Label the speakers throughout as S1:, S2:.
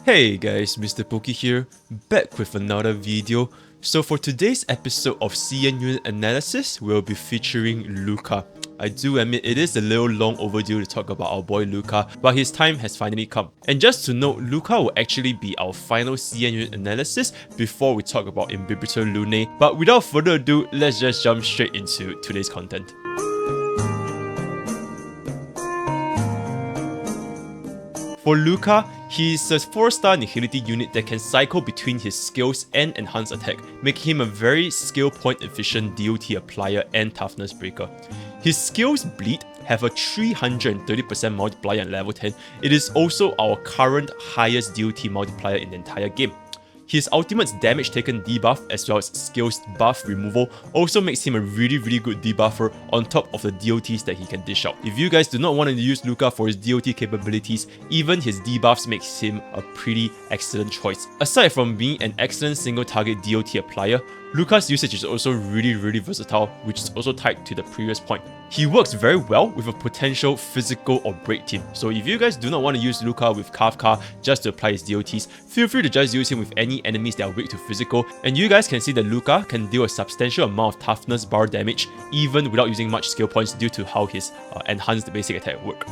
S1: Hey guys, Mr. Pokey here, back with another video. So for today's episode of CN Unit Analysis, we'll be featuring Luka. I do admit it is a little long overdue to talk about our boy Luka, but his time has finally come. And just to note, Luka will actually be our final CN Unit Analysis before we talk about Imbibitor Lunae. But without further ado, let's just jump straight into today's content. For Luka, he's a 4-star Nihility unit that can cycle between his skills and enhanced attack, making him a very skill point efficient DOT applier and toughness breaker. His skills Bleed have a 330% multiplier at level 10. It is also our current highest DOT multiplier in the entire game. His ultimate's damage taken debuff as well as skills buff removal also makes him a really good debuffer on top of the DOTs that he can dish out. If you guys do not want to use Luka for his DOT capabilities, even his debuffs makes him a pretty excellent choice. Aside from being an excellent single target DOT applier, Luka's usage is also really versatile, which is also tied to the previous point. He works very well with a potential physical or break team. So if you guys do not want to use Luka with Kafka just to apply his DOTs, feel free to just use him with any enemies that are weak to physical, and you guys can see that Luka can deal a substantial amount of toughness bar damage even without using much skill points due to how his enhanced basic attack work.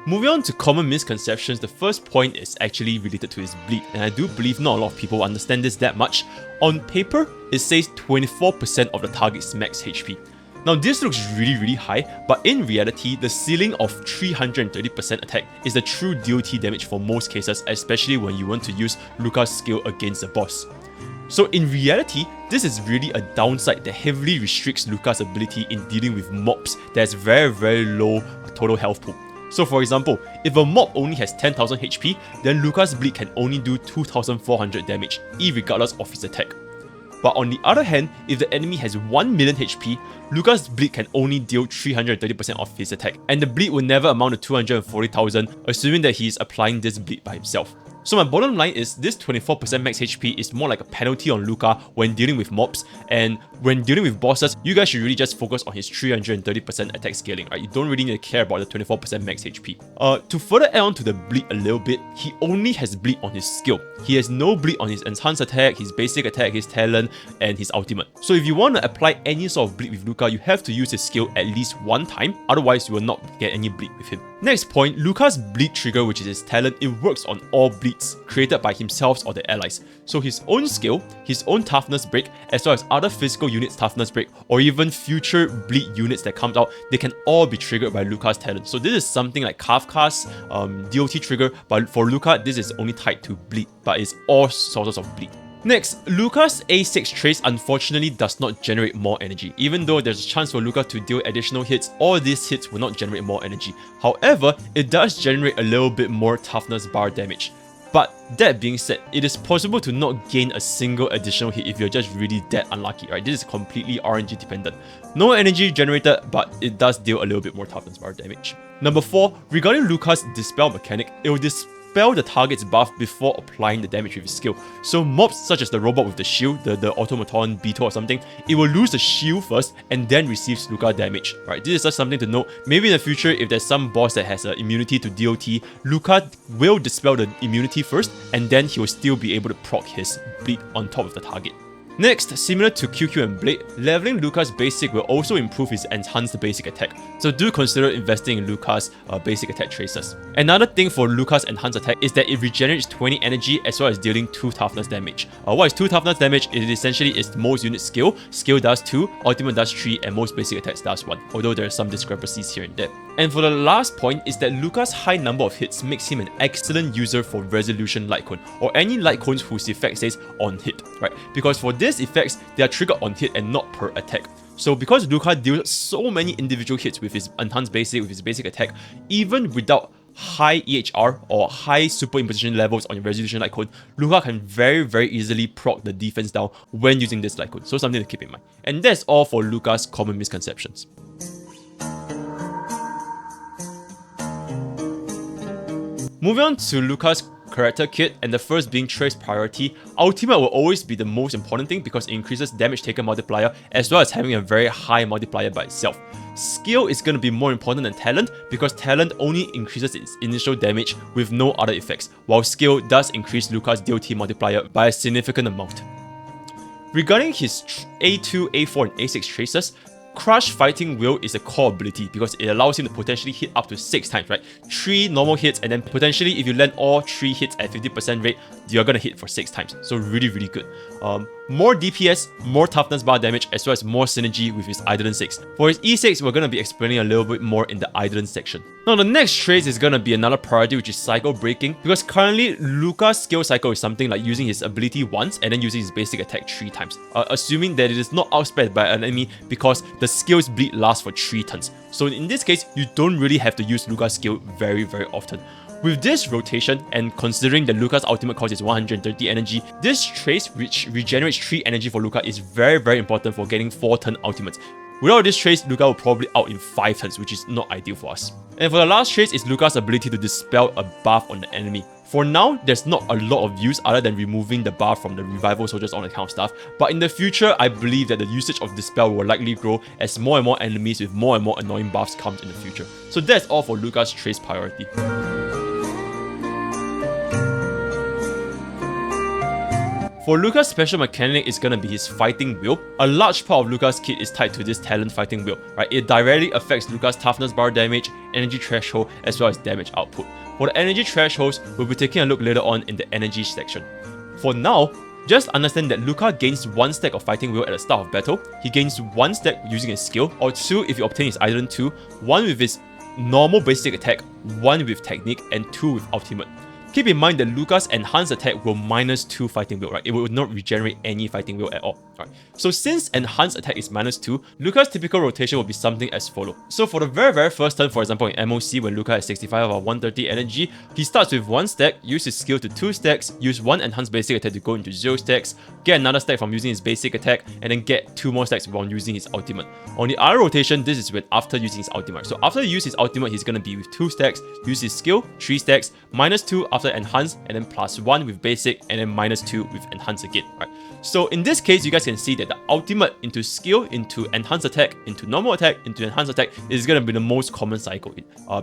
S1: Moving on to common misconceptions, the first point is actually related to his bleed, and I do believe not a lot of people understand this that much. On paper, it says 24% of the target's max HP. Now this looks really high, but in reality, the ceiling of 330% attack is the true DOT damage for most cases, especially when you want to use Luka's skill against the boss. So in reality, this is really a downside that heavily restricts Luka's ability in dealing with mobs that has very low total health pool. So for example, if a mob only has 10,000 HP, then Luka's bleed can only do 2,400 damage, irregardless of his attack. But on the other hand, if the enemy has 1 million HP, Luka's bleed can only deal 330% of his attack, and the bleed will never amount to 240,000, assuming that he is applying this bleed by himself. So my bottom line is this 24% max HP is more like a penalty on Luka when dealing with mobs, and when dealing with bosses, you guys should really just focus on his 330% attack scaling, right? You don't really need to care about the 24% max HP. To further add on to the bleed a little bit, he only has bleed on his skill. He has no bleed on his enhanced attack, his basic attack, his talent, and his ultimate. So if you want to apply any sort of bleed with Luka, you have to use his skill at least one time, otherwise you will not get any bleed with him. Next point, Luka's bleed trigger, which is his talent, it works on all bleeds created by himself or the allies. So his own skill, his own toughness break, as well as other physical units toughness break, or even future bleed units that comes out, they can all be triggered by Luka's talent. So this is something like Kafka's DOT trigger, but for Luka, this is only tied to bleed, but it's all sources of bleed. Next, Luka's A6 trace unfortunately does not generate more energy. Even though there's a chance for Luka to deal additional hits, all these hits will not generate more energy. However, it does generate a little bit more toughness bar damage. But that being said, it is possible to not gain a single additional hit if you're just really that unlucky, right? This is completely RNG dependent. No energy generated, but it does deal a little bit more toughness bar damage. Number 4, regarding Luka's Dispel mechanic, it will dispel the target's buff before applying the damage with his skill. So mobs such as the robot with the shield, the automaton Beetle or something, it will lose the shield first and then receives Luka damage, right? This is just something to note. Maybe in the future, if there's some boss that has an immunity to DOT, Luka will dispel the immunity first, and then he will still be able to proc his bleed on top of the target. Next, similar to QQ and Blade, leveling Luka's basic will also improve his enhanced basic attack, so do consider investing in Luka's basic attack traces. Another thing for Luka's enhanced attack is that it regenerates 20 energy as well as dealing 2 toughness damage. What is 2 toughness damage? It essentially is most unit skill does 2, ultimate does 3, and most basic attacks does 1, although there are some discrepancies here and there. And for the last point is that Luka's high number of hits makes him an excellent user for Resolution Lightcone, or any Lightcones whose effect says on hit, right? Because for these effects, they are triggered on hit and not per attack. So because Luka deals so many individual hits with his enhanced basic, with his basic attack, even without high EHR or high superimposition levels on your Resolution Lightcone, Luka can very easily proc the defense down when using this Lightcone. So something to keep in mind. And that's all for Luka's common misconceptions. Moving on to Luka's character kit, and the first being Trace Priority, Ultimate will always be the most important thing because it increases damage taken multiplier as well as having a very high multiplier by itself. skill is going to be more important than talent because talent only increases its initial damage with no other effects, while skill does increase Luka's DOT multiplier by a significant amount. Regarding his A2, A4, and A6 traces, Crush Fighting Will is a core ability because it allows him to potentially hit up to 6 times, right? 3 normal hits, and then potentially if you land all 3 hits at 50% rate, you're gonna hit for 6 times. So really, really good. More DPS, more toughness bar damage, as well as more synergy with his Eidolon 6. For his E6, we're gonna be explaining a little bit more in the Eidolon section. Now the next trait is gonna be another priority, which is cycle breaking, because currently Luka's skill cycle is something like using his ability once and then using his basic attack 3 times, assuming that it is not outsped by an enemy because the skill's bleed lasts for 3 turns. So in this case, you don't really have to use Luka's skill very, very often. With this rotation, and considering that Luka's ultimate cost is 130 energy, this trait, which regenerates 3 energy for Luka, is very, very important for getting 4 turn ultimates. Without this trait, Luka will probably out in 5 turns, which is not ideal for us. And for the last trait is Luka's ability to dispel a buff on the enemy. For now, there's not a lot of use other than removing the buff from the revival soldiers, all that kind of stuff. But in the future, I believe that the usage of Dispel will likely grow as more and more enemies with more and more annoying buffs come in the future. So that's all for Luka's traits priority. For Luka's special mechanic is gonna be his Fighting Will. A large part of Luka's kit is tied to this talent Fighting Will, right? It directly affects Luka's toughness bar damage, energy threshold, as well as damage output. For the energy thresholds, we'll be taking a look later on in the energy section. For now, just understand that Luka gains 1 stack of Fighting Will at the start of battle. He gains 1 stack using his skill, or 2 if you obtain his Eidolon 2, 1 with his normal basic attack, 1 with technique, and 2 with ultimate. Keep in mind that Luka's enhanced attack will -2 Fighting Will, right? It will not regenerate any Fighting Will at all. Alright. So since enhanced attack is -2, Luka's typical rotation will be something as follows. So for the very first turn, for example in MOC when Luka has 65 or 130 energy, he starts with 1 stack, use his skill to 2 stacks, use 1 enhanced basic attack to go into 0 stacks, get another stack from using his basic attack, and then get 2 more stacks while using his ultimate. On the other rotation, this is when after using his ultimate. So after he uses his ultimate, he's gonna be with 2 stacks, use his skill, 3 stacks, -2 after enhanced, and then +1 with basic, and then -2 with enhanced again, right? So in this case, you guys can see that the ultimate into skill, into enhanced attack, into normal attack, into enhanced attack is gonna be the most common cycle,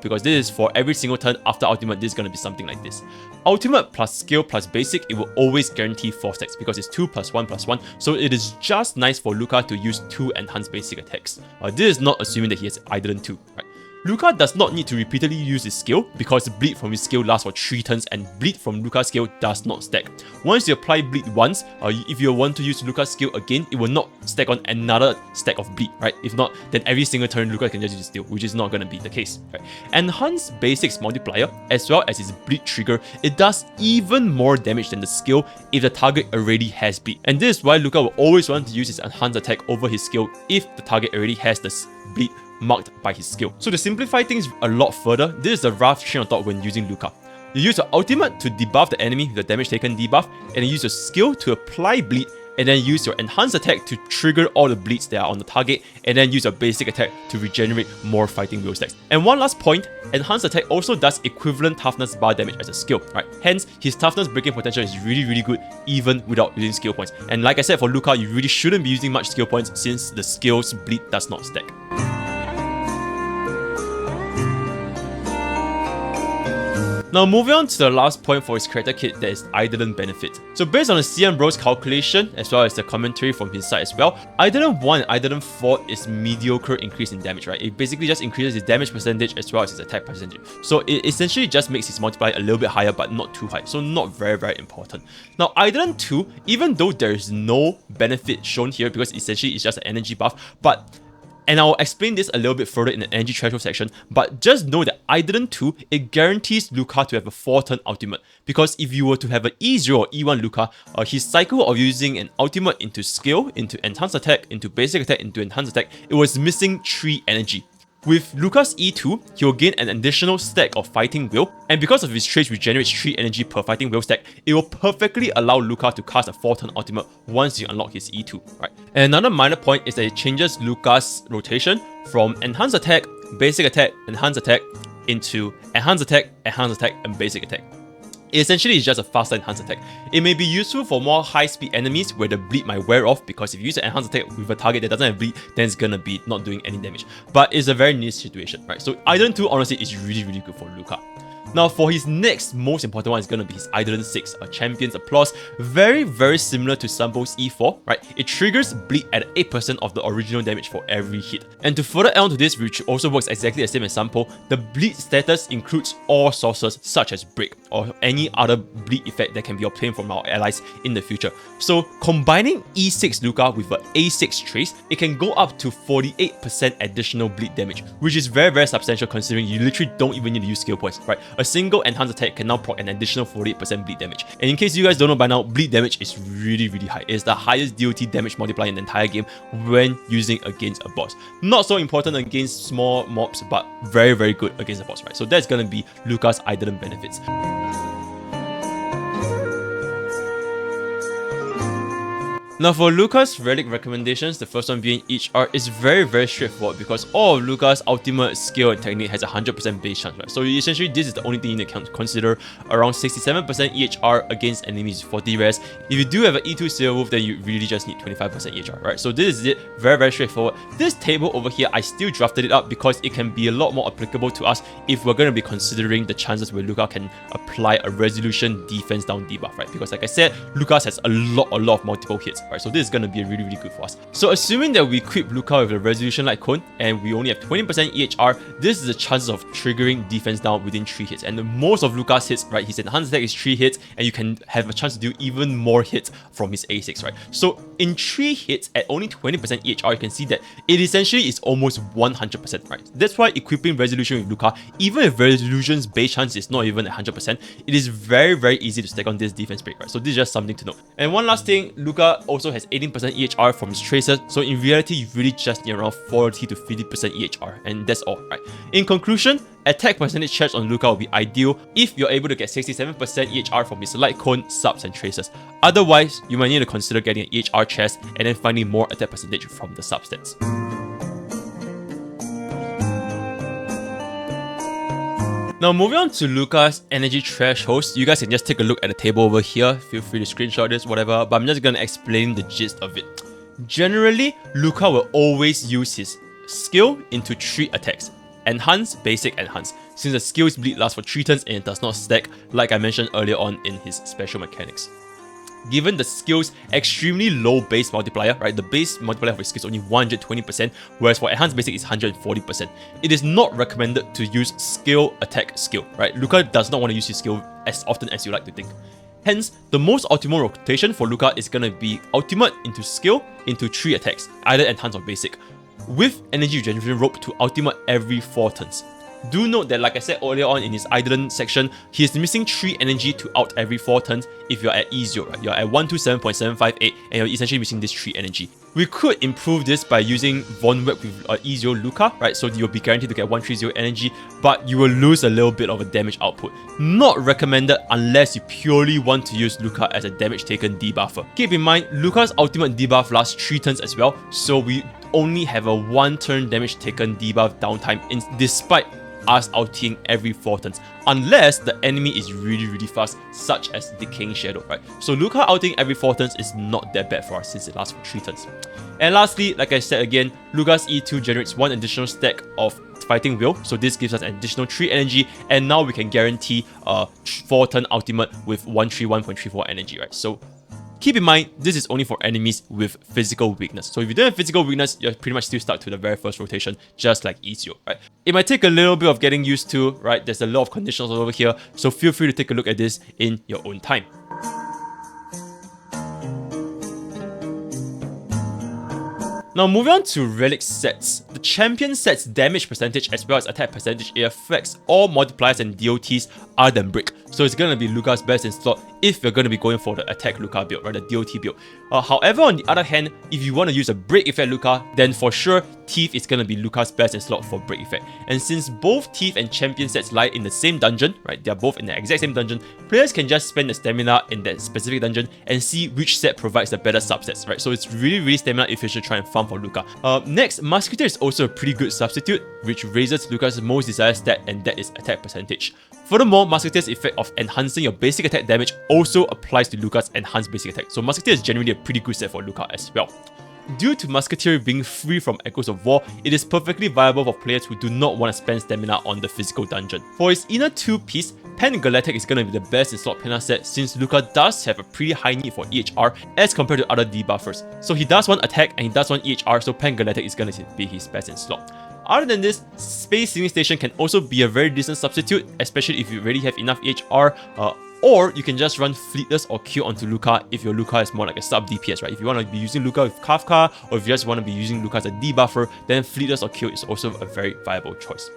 S1: because this is for every single turn after ultimate, this is gonna be something like this. Ultimate plus skill plus basic, it will always guarantee 4 stacks because it's 2 + 1 + 1, so it is just nice for Luka to use 2 enhanced basic attacks. This is not assuming that he has Eidolon 2, right? Luka does not need to repeatedly use his skill because bleed from his skill lasts for 3 turns and bleed from Luka's skill does not stack. Once you apply bleed once, if you want to use Luka's skill again, it will not stack on another stack of bleed, right? If not, then every single turn Luka can just use steal, which is not going to be the case, right? Enhanced Basics multiplier, as well as his bleed trigger, it does even more damage than the skill if the target already has bleed. And this is why Luka will always want to use his enhanced attack over his skill if the target already has the bleed marked by his skill. So to simplify things a lot further, this is the rough train of thought when using Luka. You use your ultimate to debuff the enemy with the damage taken debuff, and then use your skill to apply bleed, and then use your enhanced attack to trigger all the bleeds that are on the target, and then use your basic attack to regenerate more Fighting Will stacks. And one last point, enhanced attack also does equivalent toughness bar damage as a skill, right? Hence, his toughness breaking potential is really, really good even without using skill points. And like I said, for Luka, you really shouldn't be using much skill points since the skill's bleed does not stack. Now moving on to the last point for his character kit, that is Eidolon Benefits. So based on the CM Bro's calculation, as well as the commentary from his side as well, Eidolon 1 and Eidolon 4 is mediocre increase in damage, right? It basically just increases his damage percentage as well as his attack percentage. So it essentially just makes his multiplier a little bit higher, but not too high. So not very, very important. Now Eidolon 2, even though there is no benefit shown here because essentially it's just an energy buff, and I'll explain this a little bit further in the energy threshold section, but just know that Eidolon 2, it guarantees Luka to have a 4-turn ultimate, because if you were to have an E0 or E1 Luka, his cycle of using an ultimate into skill, into enhanced attack, into basic attack, into enhanced attack, it was missing 3 energy. With Luka's E2, he will gain an additional stack of Fighting Will, and because of his traits which generates 3 energy per Fighting Will stack, it will perfectly allow Luka to cast a 4-turn ultimate once you unlock his E2, right? And another minor point is that it changes Luka's rotation from enhanced attack, basic attack, enhanced attack, into enhanced attack, and basic attack. Essentially, it's just a faster enhanced attack. It may be useful for more high-speed enemies where the bleed might wear off, because if you use an enhanced attack with a target that doesn't have bleed, then it's gonna be not doing any damage. But it's a very niche situation, right? So Eidolon 2 honestly is really, really good for Luka. Now for his next most important one is going to be his Eidolon 6, a Champion's Applause. Very, very similar to Sampo's E4, right? It triggers bleed at 8% of the original damage for every hit. And to further add on to this, which also works exactly the same as Sampo, the bleed status includes all sources such as break or any other bleed effect that can be obtained from our allies in the future. So combining E6 Luka with an A6 Trace, it can go up to 48% additional bleed damage, which is very, very substantial considering you literally don't even need to use skill points, right? A single enhanced attack can now proc an additional 48% bleed damage. And in case you guys don't know by now, bleed damage is really, really high. It's the highest DOT damage multiplier in the entire game when using against a boss. Not so important against small mobs, but very, very good against a boss, right? So that's gonna be Luka's Eidolon Benefits. Now for Luka's Relic recommendations, the first one being EHR, is very, very straightforward because all of Luka's ultimate skill and technique has a 100% base chance, right? So essentially this is the only thing you need to consider. Around 67% EHR against enemies 40 res. If you do have an E2 Silver Wolf, then you really just need 25% EHR, right? So this is it, very, very straightforward. This table over here, I still drafted it up because it can be a lot more applicable to us if we're going to be considering the chances where Luka can apply a resolution defense down debuff, right? Because like I said, Luka's has a lot of multiple hits. Right, so this is going to be really, really good for us. So assuming that we equip Luka with a resolution Lightcone and we only have 20% EHR, this is the chances of triggering defense down within 3 hits. And most of Luka's hits, right, his enhanced attack is 3 hits and you can have a chance to do even more hits from his A6, right? So in 3 hits at only 20% EHR, you can see that it essentially is almost 100%, right? That's why equipping resolution with Luka, even if resolution's base chance is not even 100%, it is very, very easy to stack on this defense break, right? So this is just something to note. And one last thing, Luka also has 18% EHR from his traces, so in reality you really just need around 40 to 50% EHR, and that's all, right? In conclusion, attack percentage checks on Luka will be ideal if you're able to get 67% EHR from his Lightcone, subs and traces. Otherwise, you might need to consider getting an EHR chest and then finding more attack percentage from the substats. Now moving on to Luka's energy thresholds, you guys can just take a look at the table over here, feel free to screenshot this, whatever, but I'm just going to explain the gist of it. Generally, Luka will always use his skill into 3 attacks: Enhance, Basic, Enhance, since the skill's bleed lasts for 3 turns and it does not stack like I mentioned earlier on in his special mechanics. Given the skill's extremely low base multiplier, right, the base multiplier for his skill is only 120%, whereas for Enhanced Basic is 140%. It is not recommended to use skill, attack, skill, right? Luka does not want to use his skill as often as you like to think. Hence, the most optimal rotation for Luka is going to be ultimate into skill into 3 attacks, either Enhanced or Basic, with energy regeneration rope to ultimate every 4 turns. Do note that, like I said earlier on in his Eidolon section, he is missing 3 energy to out every 4 turns if you're at E0, right? You're at 127.758 and you're essentially missing this 3 energy. We could improve this by using Von Web with E0 Luka, right? So you'll be guaranteed to get 130 energy, but you will lose a little bit of a damage output. Not recommended unless you purely want to use Luka as a damage taken debuffer. Keep in mind, Luka's ultimate debuff lasts 3 turns as well, so we only have a 1 turn damage taken debuff downtime despite us outing every 4 turns, unless the enemy is really, really fast, such as Decaying Shadow, right? So Luka outing every 4 turns is not that bad for us since it lasts for 3 turns. And lastly, like I said again, Luka's E2 generates 1 additional stack of Fighting Will, so this gives us an additional 3 energy, and now we can guarantee a 4 turn ultimate with 131.34 energy, right? So keep in mind, this is only for enemies with physical weakness. So if you don't have physical weakness, you're pretty much still stuck to the very first rotation, just like Ezio, right? It might take a little bit of getting used to, right? There's a lot of conditions over here, so feel free to take a look at this in your own time. Now moving on to Relic sets. The champion set's damage percentage as well as attack percentage, it affects all multipliers and DOTs other than Brick. So it's going to be Luka's best in slot if you're going to be going for the attack Luka build, right, the DOT build. However, on the other hand, if you want to use a break effect Luka, then for sure Thief is going to be Luka's best in slot for break effect. And since both Thief and champion sets lie in the same dungeon, right, they're both in the exact same dungeon, players can just spend the stamina in that specific dungeon and see which set provides the better subsets, right? So it's really, really stamina efficient to try and farm for Luka. Next, Musketeer is also a pretty good substitute, which raises Luka's most desired stat, and that is attack percentage. Furthermore, Musketeer's effect of enhancing your basic attack damage also applies to Luka's enhanced basic attack, so Musketeer is generally a pretty good set for Luka as well. Due to Musketeer being free from Echoes of War, it is perfectly viable for players who do not want to spend stamina on the physical dungeon. For his inner 2-piece, Pan-Galactic is going to be the best in slot Pena set since Luka does have a pretty high need for EHR as compared to other debuffers. So he does want attack and he does want EHR, so Pan-Galactic is going to be his best in slot. Other than this, Space Saving Station can also be a very decent substitute, especially if you already have enough EHR, or you can just run Fleetless or Q onto Luka if your Luka is more like a sub DPS, right? If you want to be using Luka with Kafka, or if you just want to be using Luka as a debuffer, then Fleetless or Q is also a very viable choice.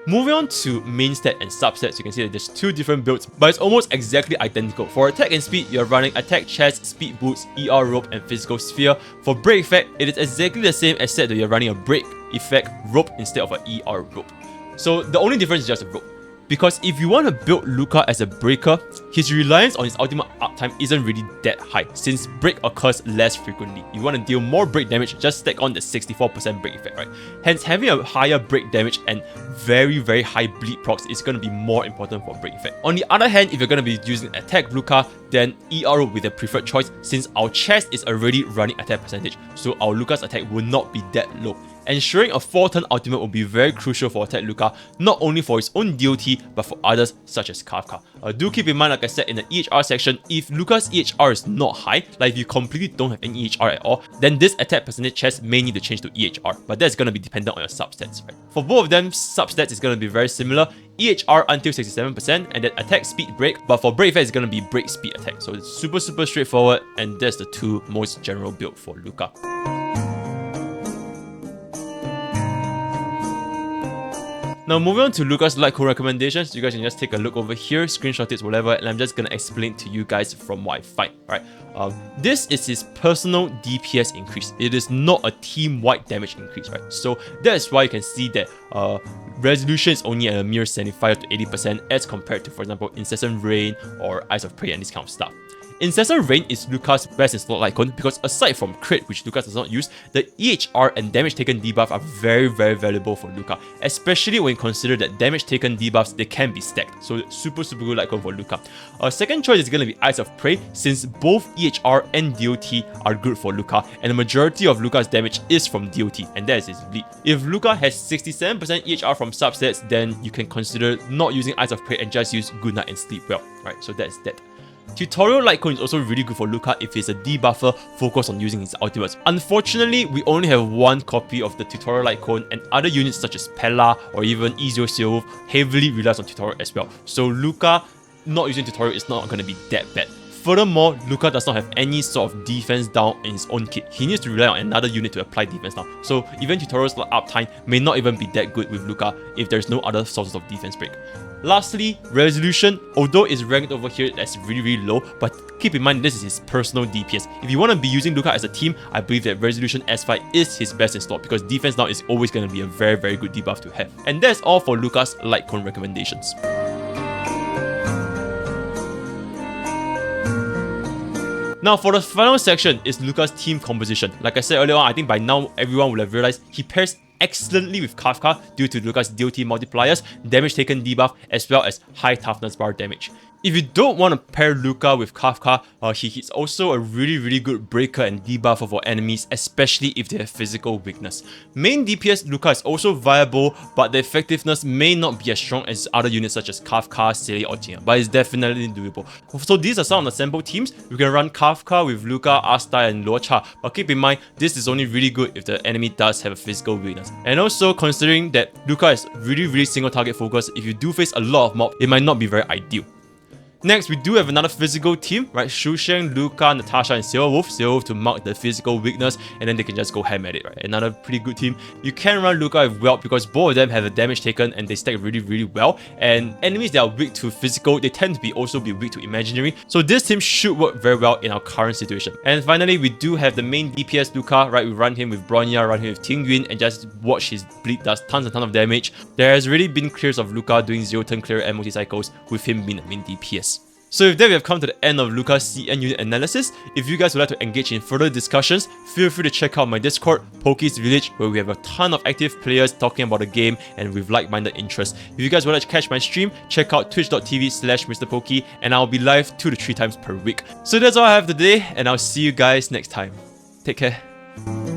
S1: Moving on to main stat and substats, you can see that there's two different builds, but it's almost exactly identical. For attack and speed, you're running attack chest, speed boots, ER rope, and physical sphere. For break effect, it is exactly the same except that you're running a break effect rope instead of an ER rope. So the only difference is just a rope. Because if you want to build Luka as a breaker, his reliance on his ultimate uptime isn't really that high, since break occurs less frequently. You want to deal more break damage, just stack on the 64% break effect, right? Hence, having a higher break damage and very high bleed procs is going to be more important for break effect. On the other hand, if you're going to be using attack Luka, then ER will be the preferred choice since our chest is already running attack percentage, so our Luka's attack will not be that low. Ensuring a 4-turn ultimate will be very crucial for attack Luka, not only for his own DOT, but for others such as Kafka. Do keep in mind, like I said in the EHR section, if Luka's EHR is not high, like if you completely don't have any EHR at all, then this attack percentage chest may need to change to EHR, but that's going to be dependent on your substats, right? For both of them, substats is going to be very similar. EHR until 67% and then attack speed break, but for break effect it's going to be break speed attack. So it's super straightforward, and that's the two most general build for Luka. Now moving on to Luka's Lightcone recommendations, you guys can just take a look over here, screenshot it, whatever, and I'm just gonna explain to you guys from what I find. Right, this is his personal DPS increase. It is not a team-wide damage increase, right? So that's why you can see that resolution is only at a mere 75 to 80% as compared to, for example, Incessant Rain or Eyes of Prey and this kind of stuff. Incessant Rain is Luka's best in slot Lightcone because aside from crit, which Luka does not use, the EHR and damage taken debuff are very valuable for Luka, especially when you consider that damage taken debuffs, they can be stacked. So super good Lightcone for Luka. Second choice is going to be Eyes of Prey since both EHR and DOT are good for Luka, and the majority of Luka's damage is from DOT, and that is his bleed. If Luka has 67% EHR from subsets, then you can consider not using Eyes of Prey and just use Good Night and Sleep Well, right? So that's that. Tutorial Lightcone is also really good for Luka if he's a debuffer focused on using his ultimates. Unfortunately, we only have one copy of the Tutorial Lightcone, and other units such as Pella or even Ezio Seowolf heavily relies on Tutorial as well. So Luka not using Tutorial is not going to be that bad. Furthermore, Luka does not have any sort of defense down in his own kit. He needs to rely on another unit to apply defense now. So even Tutorial's uptime may not even be that good with Luka if there's no other sources of defense break. Lastly, Resolution, although it's ranked over here as really low, but keep in mind this is his personal DPS. If you want to be using Luka as a team, I believe that Resolution S5 is his best in slot because defense now is always going to be a very good debuff to have. And that's all for Luka's Lightcone recommendations. Now for the final section is Luka's team composition. Like I said earlier on, I think by now everyone will have realized he pairs excellently with Kafka due to Luka's DOT multipliers, damage taken debuff, as well as high toughness bar damage. If you don't want to pair Luka with Kafka, he is also a really good breaker and debuffer for enemies, especially if they have physical weakness. Main DPS Luka is also viable, but the effectiveness may not be as strong as other units such as Kafka, Sele, or Tina, but it's definitely doable. So these are some of the sample teams. You can run Kafka with Luka, Asta, and Luocha, but keep in mind, this is only really good if the enemy does have a physical weakness. And also considering that Luka is really single target focused, if you do face a lot of mobs, it might not be very ideal. Next, we do have another physical team, right? Shu Sheng, Luka, Natasha, and Seowolf. Seowolf to mark the physical weakness, and then they can just go ham at it, right? Another pretty good team. You can run Luka with Welt because both of them have a damage taken and they stack really well. And enemies that are weak to physical, they tend to be also weak to imaginary. So this team should work very well in our current situation. And finally, we do have the main DPS Luka, right? We run him with Bronya, run him with Ting Yun, and just watch his bleed does tons of damage. There has already been clears of Luka doing 0-turn clear and multi-cycles with him being the main DPS. So with that, we have come to the end of Luka's CN unit analysis. If you guys would like to engage in further discussions, feel free to check out my Discord, Poke's Village, where we have a ton of active players talking about the game and with like-minded interests. If you guys would like to catch my stream, check out twitch.tv/MrPoke, and I'll be live 2 to 3 times per week. So that's all I have today, and I'll see you guys next time. Take care.